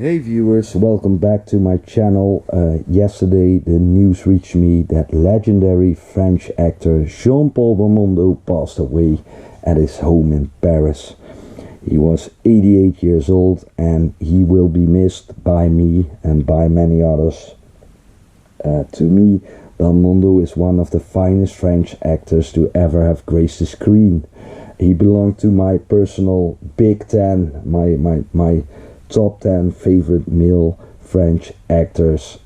Hey viewers, welcome back to my channel. Yesterday the news reached me that legendary French actor Jean-Paul Belmondo passed away at his home in Paris. He was 88 years old and he will be missed by me and by many others. To me, Belmondo is one of the finest French actors to ever have graced the screen. He belonged to my personal Big Ten, my top 10 favorite male French actors.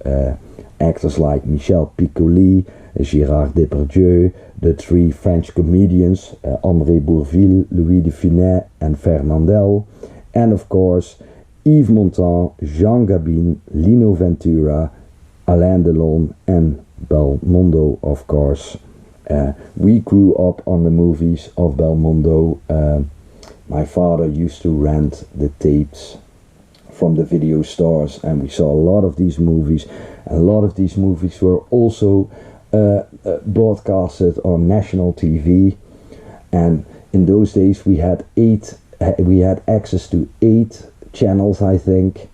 Actors like Michel Piccoli, Gérard Depardieu, the three French comedians, André Bourvil, Louis de Funès and Fernandel, and of course Yves Montand, Jean Gabin, Lino Ventura, Alain Delon and Belmondo, of course. We grew up on the movies of Belmondo. My father used to rent the tapes from the video stores and we saw a lot of these movies, and a lot of these movies were also broadcasted on national TV. And in those days we had access to 8 channels, I think.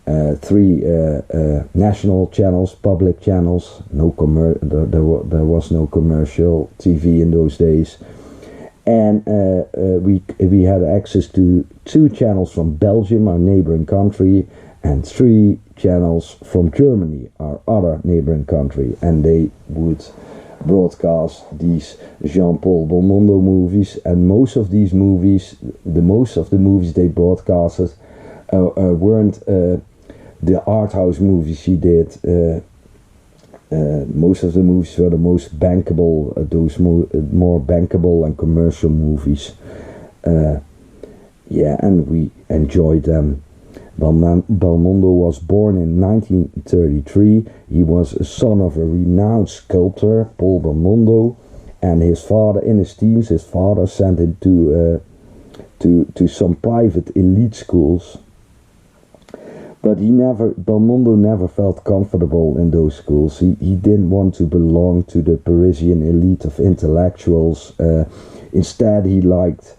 3 national channels, public channels. There was no commercial TV in those days. And we had access to 2 channels from Belgium, our neighboring country, and 3 channels from Germany, our other neighboring country. And they would broadcast these Jean-Paul Belmondo movies. And most of these movies, the movies they broadcasted weren't the art house movies he did. Most of the movies were the most bankable, more bankable and commercial movies. And we enjoyed them. Belmondo was born in 1933. He was a son of a renowned sculptor, Paul Belmondo, and his father, in his teens, his father sent him to some private elite schools. But Belmondo never felt comfortable in those schools. He didn't want to belong to the Parisian elite of intellectuals. Instead, he liked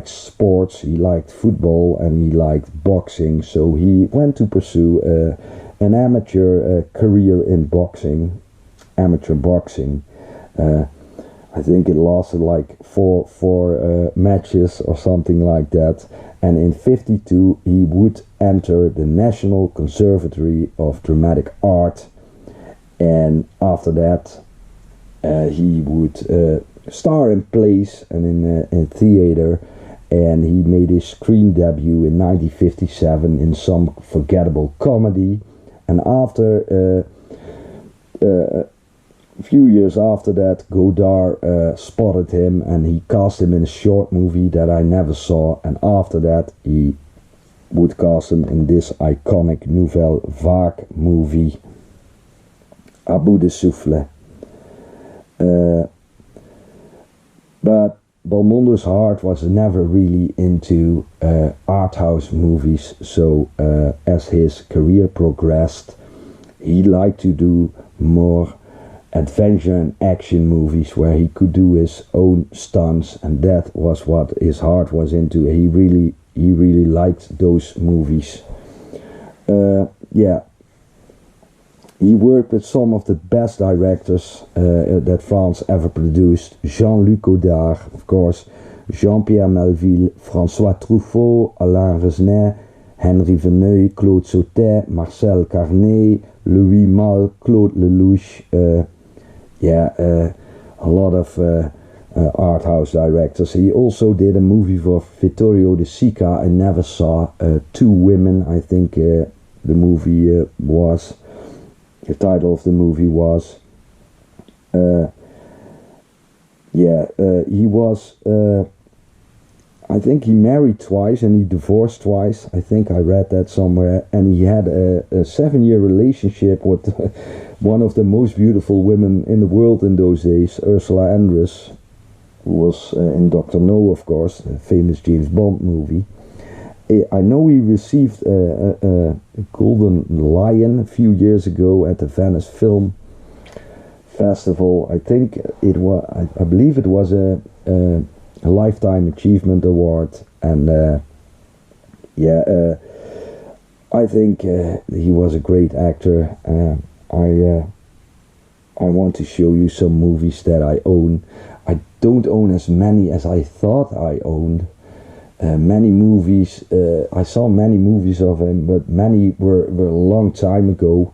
sports, he liked football, and he liked boxing. So he went to pursue an amateur career in boxing, amateur boxing. I think it lasted like four matches or something like that. And in 1952 he would enter the National Conservatory of Dramatic Art, and after that he would star in plays and in theater, and he made his screen debut in 1957 in Some Forgettable Comedy. And after a few years after that, Godard spotted him and he cast him in a short movie that I never saw, and after that he would cast him in this iconic Nouvelle Vague movie, À bout de souffle. But Belmondo's heart was never really into art house movies, so as his career progressed, he liked to do more adventure and action movies where he could do his own stunts, and that was what his heart was into. He really liked those movies. He worked with some of the best directors that France ever produced. Jean-Luc Godard, of course, Jean-Pierre Melville, François Truffaut, Alain Resnais, Henri Verneuil, Claude Sautet, Marcel Carné, Louis Malle, Claude Lelouch. A lot of art house directors. He also did a movie for Vittorio De Sica I never saw, Two Women, I think the movie was. The title of the movie was. He was, I think he married twice and he divorced twice. I think I read that somewhere. And he had a 7-year relationship with one of the most beautiful women in the world in those days, Ursula Andress, who was in Dr. No, of course, the famous James Bond movie. I know he received a Golden Lion a few years ago at the Venice Film Festival. I think it was, I believe it was a Lifetime Achievement Award, and I think he was a great actor. I want to show you some movies that I own. I don't own as many as I thought I owned. Many movies, I saw many movies of him, but many were a long time ago.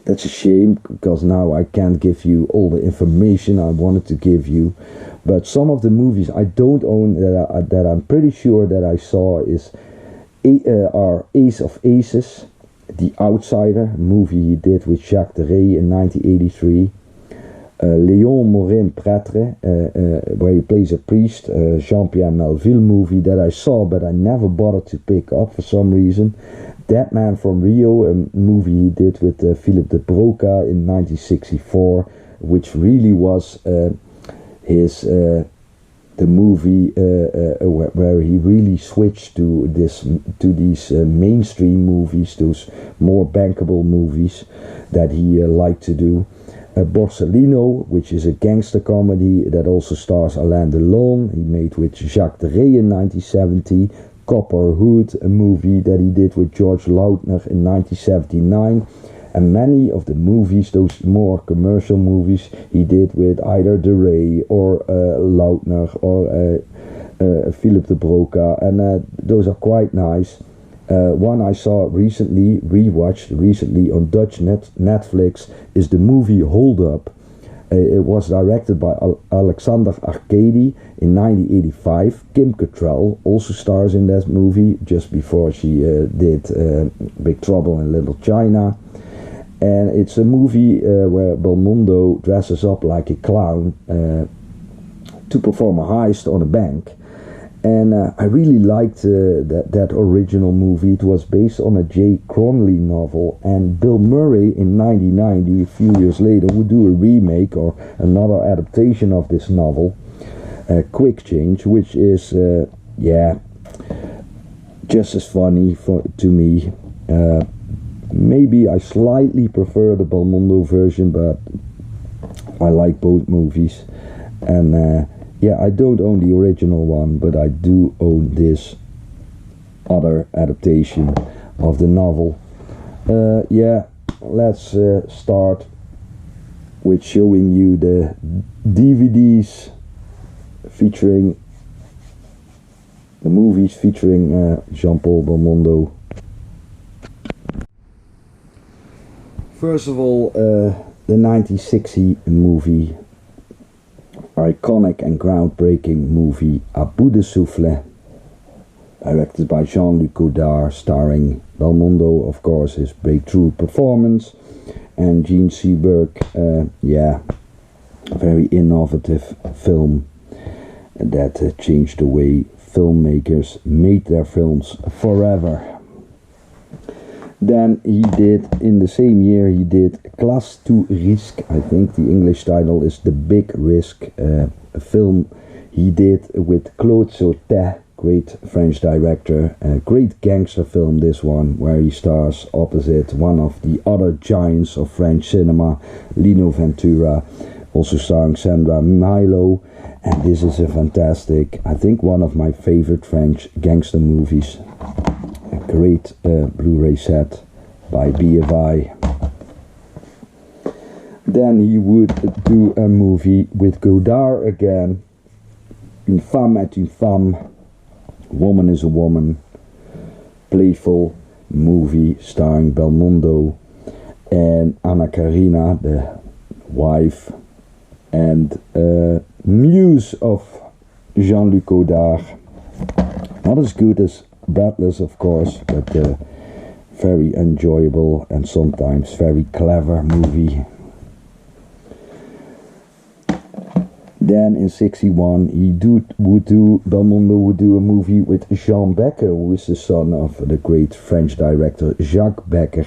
That's a shame, because now I can't give you all the information I wanted to give you. But some of the movies I don't own that I'm pretty sure that I saw are Ace of Aces, The Outsider, a movie he did with Jacques Deray in 1983. Léon Morin Prêtre, where he plays a priest, Jean-Pierre Melville movie that I saw but I never bothered to pick up for some reason. Dead Man from Rio, a movie he did with Philippe de Broca in 1964, which really was the movie where he really switched to these mainstream movies, those more bankable movies that he liked to do. Borsellino, which is a gangster comedy that also stars Alain Delon, he made with Jacques Deray in 1970. Copper Hood, a movie that he did with George Lautner in 1979. And many of the movies, those more commercial movies, he did with either Deray or Lautner or Philippe de Broca, and those are quite nice. One I saw rewatched recently on Dutch Netflix, is the movie Hold Up. It was directed by Alexander Arcady in 1985. Kim Cattrall also stars in that movie, just before she did Big Trouble in Little China. And it's a movie where Belmondo dresses up like a clown to perform a heist on a bank. And I really liked that original movie. It was based on a Jay Cronley novel, and Bill Murray in 1990, a few years later, would do a remake or another adaptation of this novel, Quick Change, which is, just as funny to me. Maybe I slightly prefer the Belmondo version, but I like both movies. And I don't own the original one, but I do own this other adaptation of the novel. Let's start with showing you the DVDs featuring the movies featuring Jean-Paul Belmondo. First of all, the 1960 movie, iconic and groundbreaking movie A Bout de Souffle, directed by Jean-Luc Godard, starring Belmondo, of course, his breakthrough performance, and Gene Seberg. A very innovative film that changed the way filmmakers made their films forever. Then he did, in the same year, he did Classe to Risque. I think the English title is The Big Risk, a film he did with Claude Sautet, great French director. A great gangster film, this one, where he stars opposite one of the other giants of French cinema, Lino Ventura, also starring Sandra Milo. And this is a fantastic, I think one of my favorite French gangster movies. A great Blu-ray set by BFI. Then he would do a movie with Godard again, Une femme est une femme, Woman is a Woman, playful movie starring Belmondo and Anna Karina, the wife and muse of Jean-Luc Godard. Not as good as Breathless, of course, but very enjoyable and sometimes very clever movie. Then in 1961 Belmondo would do a movie with Jean Becker, who is the son of the great French director Jacques Becker.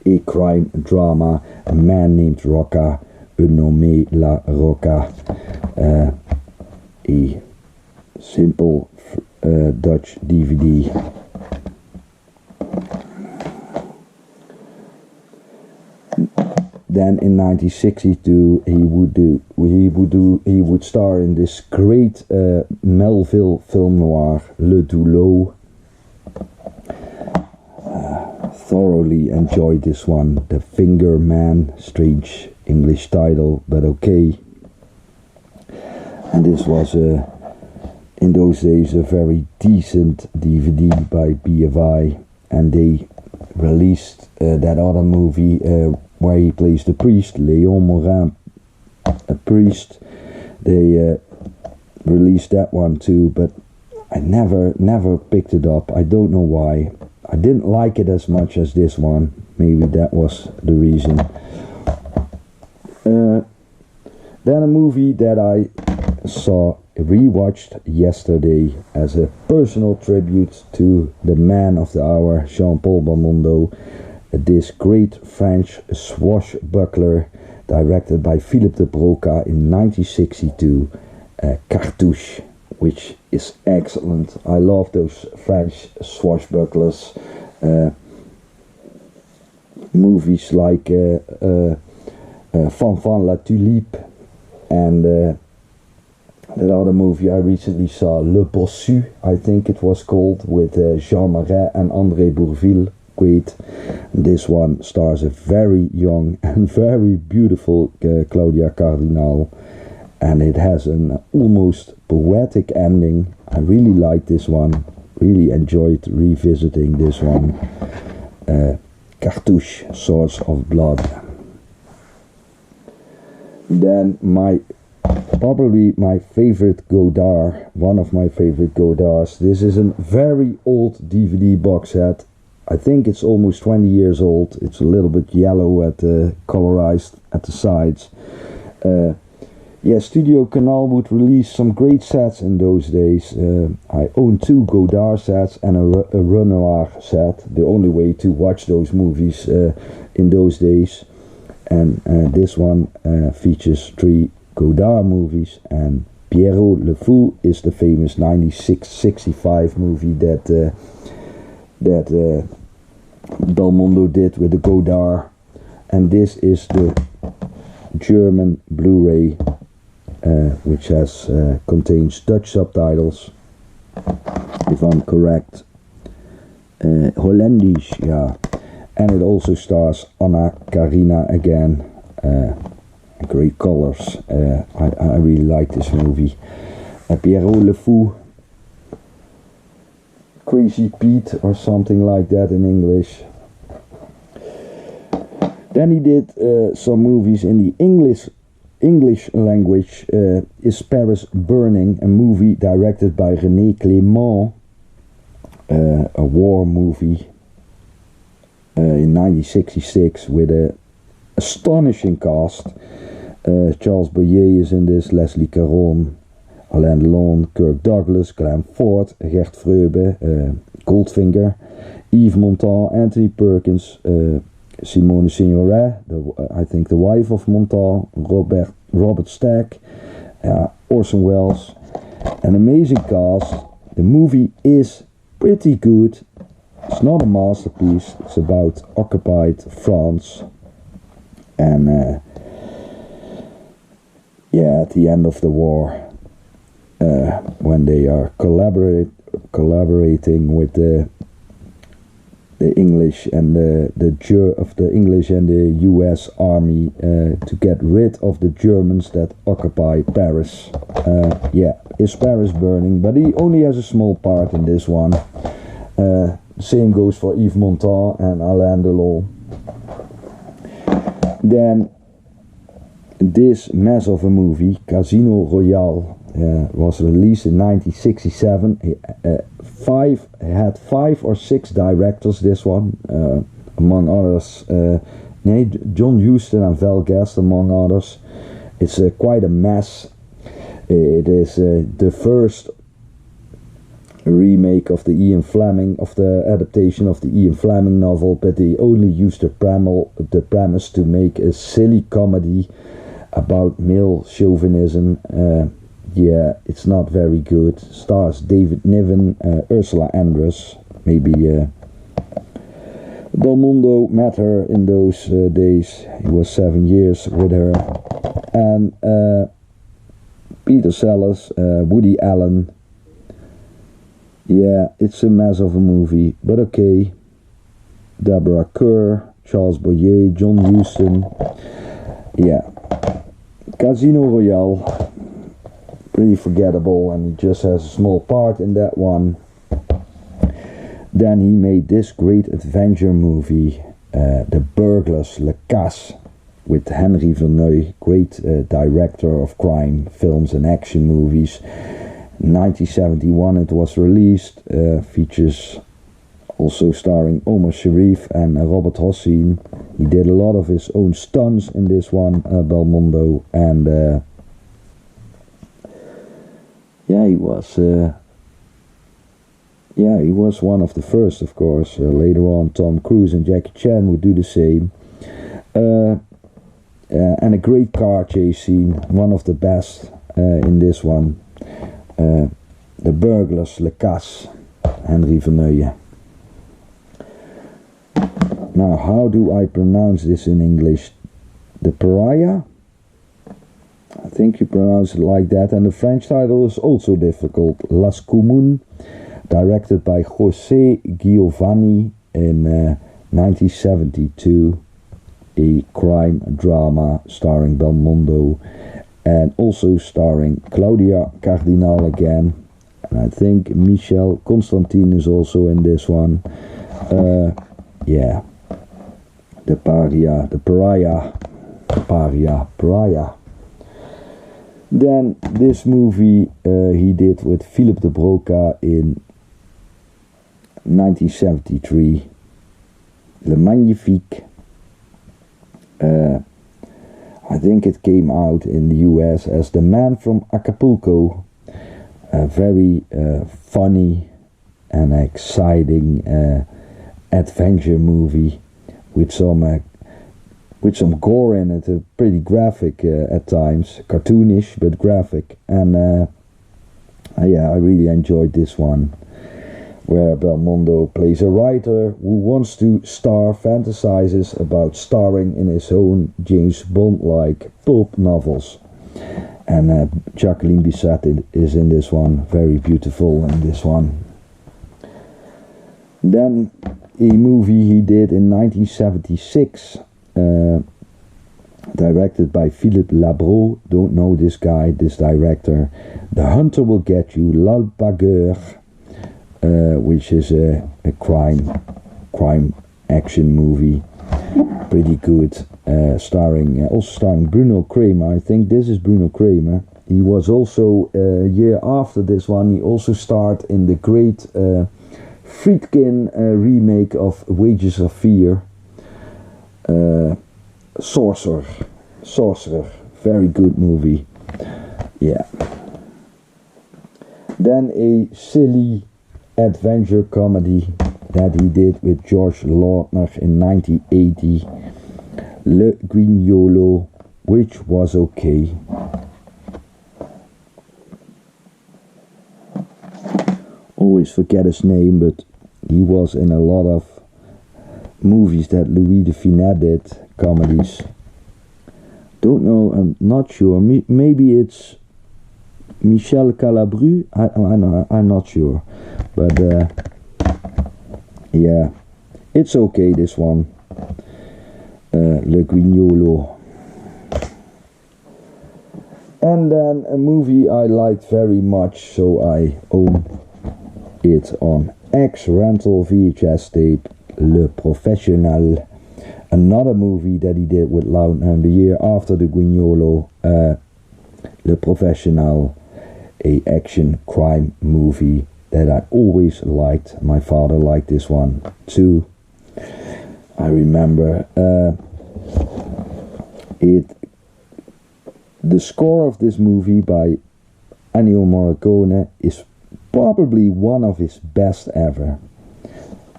A crime drama, A Man Named Rocca, Ennemi la Rocca. A simple Dutch DVD. Then in 1962 he would star in this great Melville film noir, Le Doulot, thoroughly enjoyed this one. The Finger Man, strange English title, but okay. And this was in those days a very decent DVD by BFI, and they released that other movie where he plays the priest, Léon Morin, a priest. They released that one too, but I never picked it up. I don't know why. I didn't like it as much as this one. Maybe that was the reason. Then a movie that I rewatched yesterday as a personal tribute to the man of the hour, Jean-Paul Belmondo, this great French swashbuckler directed by Philippe de Broca in 1962, Cartouche, which is excellent. I love those French swashbucklers. Movies like Fanfan la Tulipe, and that other movie I recently saw, Le Bossu, I think it was called, with Jean Marais and André Bourvil. Great. This one stars a very young and very beautiful Claudia Cardinal, and it has an almost poetic ending. I really like this one. Really enjoyed revisiting this one. Cartouche, Swords of Blood. Then probably my favorite Godard, one of my favorite Godards. This is a very old DVD box set. I think it's almost 20 years old. It's a little bit yellow at the colorized at the sides. Studio Canal would release some great sets in those days. I own 2 Godard sets and a Renoir set. The only way to watch those movies in those days. And this one features 3 Godard movies, and Pierrot le Fou is the famous 1965 movie that Belmondo did with the Godard, and this is the German Blu-ray, which contains Dutch subtitles, if I'm correct, Hollandisch, yeah, and it also stars Anna Karina again. Great colors. I really like this movie. Pierrot le Fou, Crazy Pete or something like that in English. Then he did some movies in the English language. Is Paris Burning, a movie directed by René Clément, a war movie in 1966 with an astonishing cast. Charles Boyer is in this, Leslie Caron, Alain Delon, Kirk Douglas, Glenn Ford, Gert Freube, Goldfinger, Yves Montand, Anthony Perkins, Simone Signoret, I think the wife of Montand, Robert Stack, Orson Welles. An amazing cast. The movie is pretty good. It's not a masterpiece. It's about occupied France, and at the end of the war, when they are collaborating with the English and the English and the U.S. Army to get rid of the Germans that occupy Paris. Is Paris Burning, but he only has a small part in this one. Same goes for Yves Montand and Alain Delon. Then this mess of a movie, Casino Royale, was released in 1967. Had 5 or 6 directors, this one, among others. John Huston and Val Guest, among others. It's quite a mess. It is the first remake of the adaptation of the Ian Fleming novel, but they only used the premise to make a silly comedy about male chauvinism. It's not very good. Stars David Niven, Ursula Andress, maybe. Belmondo met her in those days. He was 7 years with her. And Peter Sellers, Woody Allen. It's a mess of a movie, but okay. Deborah Kerr, Charles Boyer, John Huston. Yeah. Casino Royale, pretty forgettable, and he just has a small part in that one. Then he made this great adventure movie, The Burglars, Le Casse, with Henry Verneuil, great director of crime films and action movies. 1971 it was released, features also starring Omar Sharif and Robert Hossein. He did a lot of his own stunts in this one, Belmondo, and he was one of the first, of course. Later on, Tom Cruise and Jackie Chan would do the same. And a great car chase scene, one of the best in this one. The Burglars, Le Casse, Henry Verneuil. Now, how do I pronounce this in English? The Pariah? I think you pronounce it like that. And the French title is also difficult. Las Communes, directed by José Giovanni in 1972. A crime drama starring Belmondo and also starring Claudia Cardinal again. And I think Michel Constantine is also in this one. The Pariah. Then this movie he did with Philippe de Broca in 1973. Le Magnifique. I think it came out in the US as The Man from Acapulco. A very funny and exciting adventure movie with some gore in it, pretty graphic at times, cartoonish but graphic, and I really enjoyed this one, where Belmondo plays a writer who wants to star, fantasizes about starring in his own James Bond-like pulp novels. And Jacqueline Bisset is in this one, very beautiful in this one. Then a movie he did in 1976, directed by Philippe Labro. Don't know this guy, this director. The Hunter Will Get You, L'Alpagueur, which is a crime action movie, pretty good, also starring Bruno Kramer. I think this is Bruno Kramer. He was also a year after this one, he also starred in the great Friedkin remake of Wages of Fear. Sorcerer, very good movie. Yeah. Then a silly adventure comedy that he did with George Lautner in 1980, Le Guignolo, which was okay. Always forget his name, but he was in a lot of movies that Louis de Funès did, comedies. Don't know, I'm not sure. Maybe it's Michel Calabru. I'm not sure, but it's okay, this one. Le Guignolo. And then a movie I liked very much, so I own it on X-Rental VHS tape, Le Professionel. Another movie that he did with Lautner the year after the Guignolo, Le Professionel, a action crime movie that I always liked. My father liked this one too. I remember the score of this movie by Ennio Morricone is probably one of his best ever.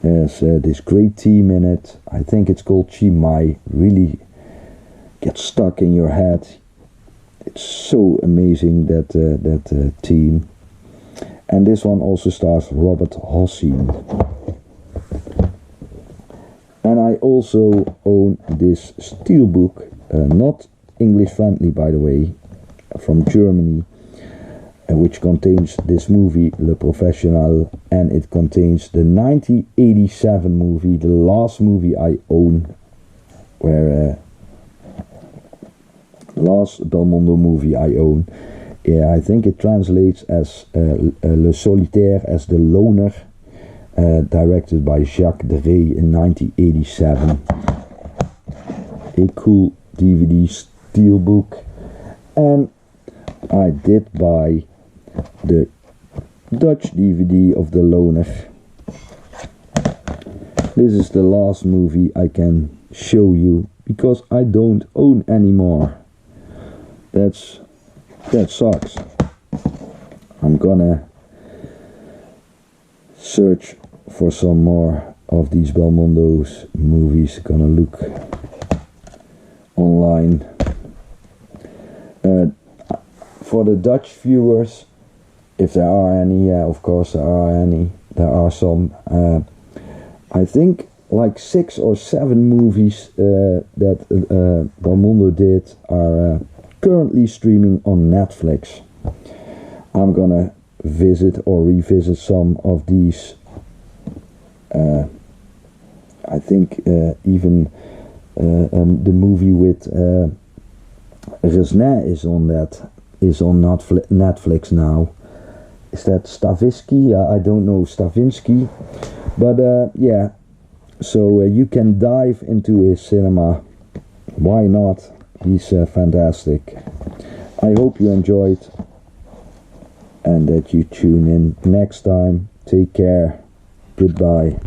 There's this great theme in it. I think it's called Chi Mai. Really gets stuck in your head. It's so amazing, that theme. And this one also stars Robert Hossein. And I also own this steelbook, not English friendly by the way, from Germany. which contains this movie, Le Professionel, and it contains the 1987 movie, the last movie I own, where last Belmondo movie I own. Yeah, I think it translates as Le Solitaire, as the Loner, directed by Jacques Deray in 1987. A cool DVD steelbook, and I did buy the Dutch DVD of the Loner. This is the last movie I can show you because I don't own anymore. That sucks. I'm gonna search for some more of these Belmondo's movies. Gonna look online. For the Dutch viewers, if there are any, yeah, of course there are any. There are some. I think like 6 or 7 movies that Belmondo did are currently streaming on Netflix. I'm gonna visit or revisit some of these. I think even the movie with Resnais is on Netflix now. Is that Stavisky? I don't know Stavisky, but yeah. So you can dive into his cinema. Why not? He's fantastic. I hope you enjoyed and that you tune in next time. Take care. Goodbye.